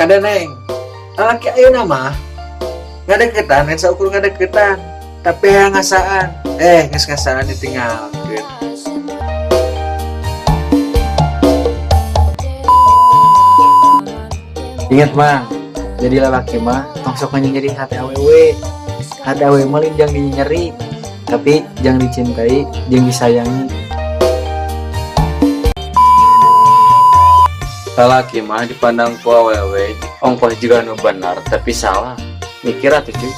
Kada neng, laki ayo nama nggak deketan, nggak saukur nggak deketan, tapi yang ngasaan, ngasaan ditinggalkan. Ingat mang, jadi lelaki mah tong sok nyeri hati awewe. Hati awewe mah jangan dinyeri, tapi jangan dicintai, jangan disayangi. Lelaki mah dipandang ku awewe, ongkos juga nu benar, tapi salah. Mikir atuh cuy.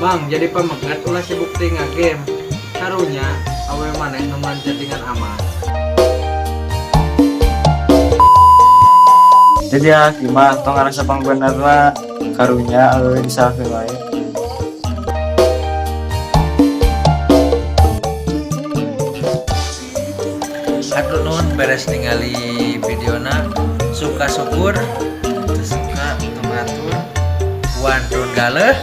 Mang, jadi pemegat ulah sibuk tinggal game. Karunya awewe maneh neman chattingan aman. Jadi gimana tong ngerasa pang bener lah karunya awewe disalahkeun wae. Aduh nun beres ningali videona, suka syukur, suka tumatur, wantun galeh.